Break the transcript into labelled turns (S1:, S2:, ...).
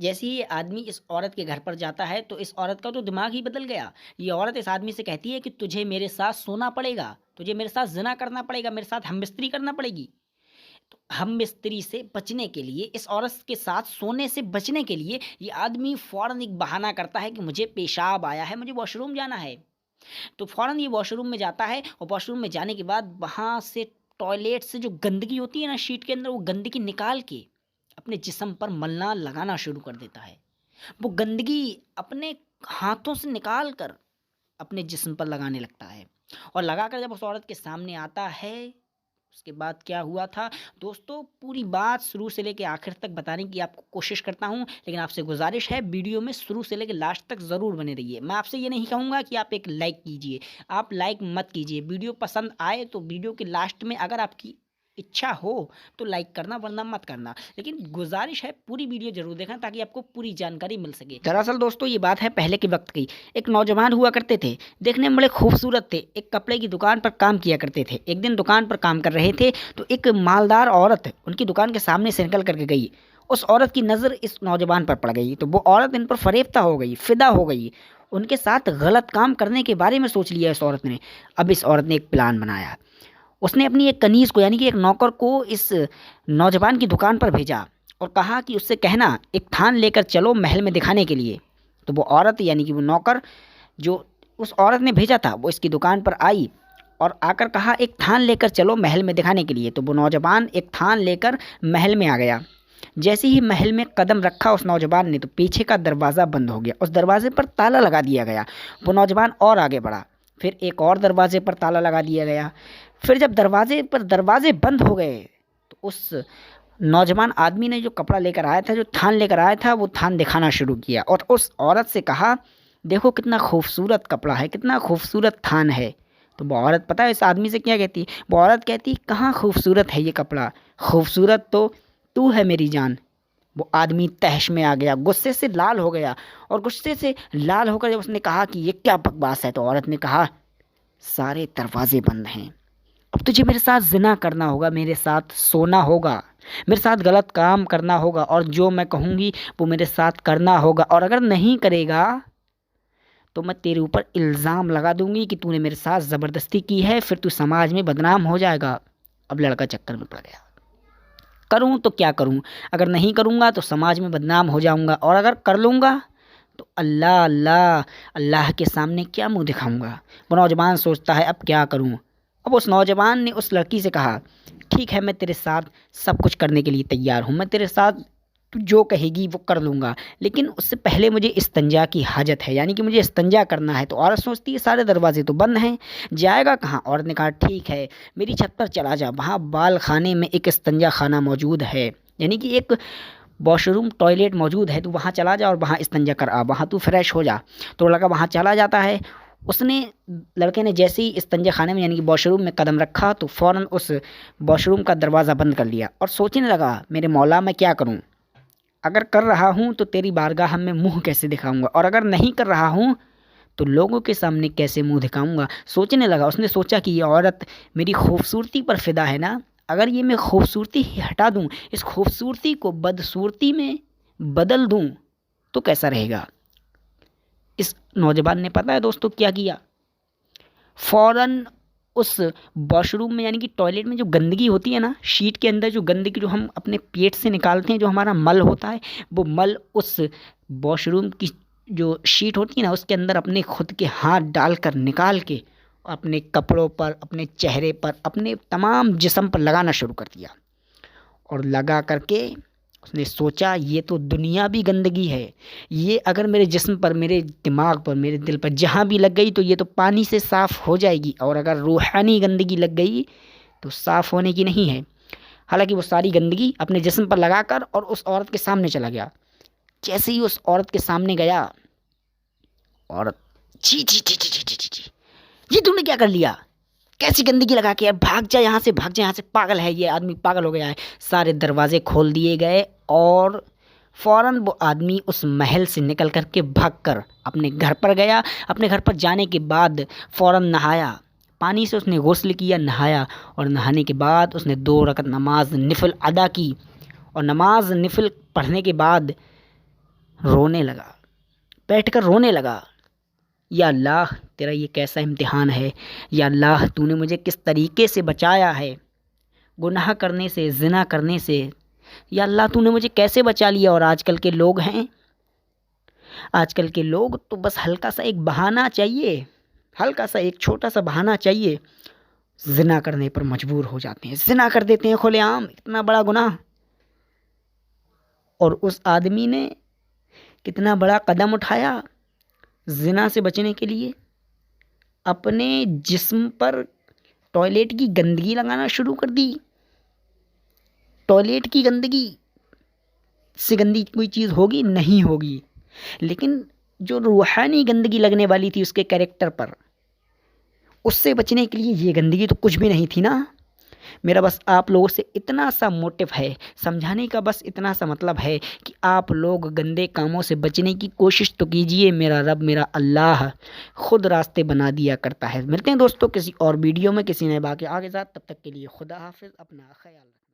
S1: जैसे ही ये आदमी इस औरत के घर पर जाता है तो इस औरत का तो दिमाग ही बदल गया। ये औरत इस आदमी से कहती है कि तुझे मेरे साथ सोना पड़ेगा, तुझे मेरे साथ ज़िना करना पड़ेगा, मेरे साथ हमबिस्तरी करना पड़ेगी। तो हमबिस्तरी से बचने के लिए, इस औरत के साथ सोने से बचने के लिए ये आदमी फ़ौरन एक बहाना करता है कि मुझे पेशाब आया है, मुझे वॉशरूम जाना है। तो फ़ौरन ये वॉशरूम में जाता है और वॉशरूम में जाने के बाद वहाँ से टॉयलेट से जो गंदगी होती है ना शीट के अंदर, वो गंदगी निकाल के अपने जिस्म पर मलना लगाना शुरू कर देता है। वो गंदगी अपने हाथों से निकाल कर अपने जिस्म पर लगाने लगता है और लगाकर जब उस औरत के सामने आता है, उसके बाद क्या हुआ था दोस्तों, पूरी बात शुरू से लेके आखिर तक बताने की आपको कोशिश करता हूँ, लेकिन आपसे गुजारिश है वीडियो में शुरू से लेके लास्ट तक ज़रूर बने रहिए। मैं आपसे ये नहीं कहूँगा कि आप एक लाइक कीजिए, आप लाइक मत कीजिए। वीडियो पसंद आए तो वीडियो के लास्ट में अगर आपकी इच्छा हो तो लाइक करना, वरना मत करना, लेकिन गुजारिश है पूरी वीडियो जरूर देखना ताकि आपको पूरी जानकारी मिल सके। दरअसल दोस्तों ये बात है पहले के वक्त की। एक नौजवान हुआ करते थे, देखने में बड़े खूबसूरत थे, एक कपड़े की दुकान पर काम किया करते थे। एक दिन दुकान पर काम कर रहे थे तो एक मालदार औरत उनकी दुकान के सामने से निकल करके गई। उस औरत की नज़र इस नौजवान पर पड़ गई तो वो औरत इन पर फरेफ्ता हो गई, फिदा हो गई। उनके साथ गलत काम करने के बारे में सोच लिया इस औरत ने। अब इस औरत ने एक प्लान बनाया। उसने अपनी एक कनीज़ को यानी कि एक नौकर को इस नौजवान की दुकान पर भेजा और कहा कि उससे कहना एक थान लेकर चलो महल में दिखाने के लिए। तो वो औरत यानी कि वो नौकर जो उस औरत ने भेजा था वो इसकी दुकान पर आई और आकर कहा एक थान लेकर चलो महल में दिखाने के लिए। तो वो नौजवान एक थान लेकर महल में आ गया। जैसे ही महल में कदम रखा उस नौजवान ने तो पीछे का दरवाज़ा बंद हो गया, उस दरवाजे पर ताला लगा दिया गया। वो नौजवान और आगे बढ़ा, फिर एक और दरवाजे पर ताला लगा दिया गया। फिर जब दरवाजे पर दरवाजे बंद हो गए तो उस नौजवान आदमी ने जो कपड़ा लेकर आया था, जो थान लेकर आया था, वो थान दिखाना शुरू किया और उस औरत से कहा देखो कितना खूबसूरत कपड़ा है, कितना खूबसूरत थान है। तो वो औरत पता है इस आदमी से क्या कहती, वो औरत कहती कहाँ खूबसूरत है ये कपड़ा, खूबसूरत तो तू है मेरी जान। वो आदमी तहश में आ गया, गुस्से से लाल हो गया और गुस्से से लाल होकर जब उसने कहा कि ये क्या बकवास है, तो औरत ने कहा सारे दरवाजे बंद हैं, अब तुझे मेरे साथ ज़िना करना होगा, मेरे साथ सोना होगा, मेरे साथ गलत काम करना होगा और जो मैं कहूँगी वो मेरे साथ करना होगा। और अगर नहीं करेगा तो मैं तेरे ऊपर इल्ज़ाम लगा दूँगी कि तूने मेरे साथ ज़बरदस्ती की है, फिर तू समाज में बदनाम हो जाएगा। अब लड़का चक्कर में पड़ गया, करूँ तो क्या करूँ, अगर नहीं करूँगा तो समाज में बदनाम हो जाऊँगा और अगर कर लूँगा तो अल्लाह अल्लाह अल्लाह के सामने क्या मुँह दिखाऊँगा। वो नौजवान सोचता है अब क्या करूँ। अब उस नौजवान ने उस लड़की से कहा ठीक है मैं तेरे साथ सब कुछ करने के लिए तैयार हूँ, मैं तेरे साथ तू जो कहेगी वो कर लूँगा, लेकिन उससे पहले मुझे इस्तंजा की हाजत है, यानी कि मुझे इस्तंजा करना है। तो औरत सोचती है सारे दरवाजे तो बंद हैं, जाएगा कहाँ। औरत ने कहा ठीक है मेरी छत पर चला जा, वहाँ बाल खाने में एक इस्तंजा खाना मौजूद है, यानी कि एक वॉशरूम टॉयलेट मौजूद है, तू वहाँ चला जा और वहाँ इस्तंजा कर आ, वहाँ तू फ्रेश हो जा। तो लड़का वहाँ चला जाता है। उसने लड़के ने जैसे ही इस्तंजा खाने में यानी कि वॉशरूम में कदम रखा तो फ़ौरन उस वॉशरूम का दरवाज़ा बंद कर लिया और सोचने लगा मेरे मौला मैं क्या करूं, अगर कर रहा हूं तो तेरी बारगाह में मुंह कैसे दिखाऊंगा और अगर नहीं कर रहा हूं तो लोगों के सामने कैसे मुंह दिखाऊंगा। सोचने लगा, उसने सोचा कि ये औरत मेरी खूबसूरती पर फ़िदा है ना, अगर ये मैं खूबसूरती ही हटा दूं, इस खूबसूरती को बदसूरती में बदल दूं तो कैसा रहेगा। इस नौजवान ने पता है दोस्तों क्या किया, फ़ौरन उस वॉशरूम में यानी कि टॉयलेट में जो गंदगी होती है ना, शीट के अंदर जो गंदगी जो हम अपने पेट से निकालते हैं, जो हमारा मल होता है, वो मल उस वॉशरूम की जो शीट होती है ना उसके अंदर अपने खुद के हाथ डालकर निकाल के अपने कपड़ों पर, अपने चेहरे पर, अपने तमाम जिस्म पर लगाना शुरू कर दिया। और लगा करके उसने सोचा ये तो दुनिया भी गंदगी है, ये अगर मेरे जिस्म पर, मेरे दिमाग पर, मेरे दिल पर जहाँ भी लग गई तो ये तो पानी से साफ़ हो जाएगी, और अगर रूहानी गंदगी लग गई तो साफ़ होने की नहीं है। हालांकि वो सारी गंदगी अपने जिस्म पर लगाकर और उस औरत के सामने चला गया। जैसे ही उस औरत के सामने गया, औरत छी छी छी छी छी छी छी छी, ये तूने क्या कर लिया, कैसी गंदगी लगा के, यार भाग जा यहाँ से, भाग जा यहाँ से, पागल है ये आदमी, पागल हो गया है। सारे दरवाजे खोल दिए गए और फ़ौरन वो आदमी उस महल से निकल कर के भाग कर अपने घर पर गया। अपने घर पर जाने के बाद फ़ौरन नहाया, पानी से उसने गुस्ल किया, नहाया, और नहाने के बाद उसने 2 रकत नमाज निफिल अदा की। और नमाज निफिल पढ़ने के बाद रोने लगा, बैठकर रोने लगा, या अल्लाह तेरा ये कैसा इम्तिहान है, या अल्लाह तूने मुझे किस तरीके से बचाया है गुनाह करने से, ज़िना करने से, या अल्लाह तूने मुझे कैसे बचा लिया। और आजकल के लोग हैं, आजकल के लोग तो बस हल्का सा एक बहाना चाहिए, हल्का सा एक छोटा सा बहाना चाहिए, ज़िना करने पर मजबूर हो जाते हैं, ज़िना कर देते हैं खुलेआम, इतना बड़ा गुनाह। और उस आदमी ने कितना बड़ा कदम उठाया ज़िना से बचने के लिए, अपने जिस्म पर टॉयलेट की गंदगी लगाना शुरू कर दी। टॉयलेट की गंदगी से गंदी कोई चीज़ होगी नहीं होगी, लेकिन जो रूहानी गंदगी लगने वाली थी उसके कैरेक्टर पर, उससे बचने के लिए ये गंदगी तो कुछ भी नहीं थी ना। मेरा बस आप लोगों से इतना सा मोटिव है, समझाने का बस इतना सा मतलब है कि आप लोग गंदे कामों से बचने की कोशिश तो कीजिए। मेरा रब, मेरा अल्लाह खुद रास्ते बना दिया करता है। मिलते हैं दोस्तों किसी और वीडियो में किसी नए बात के आगे साथ, तब तक के लिए खुदा हाफिज़, अपना ख्याल रखना।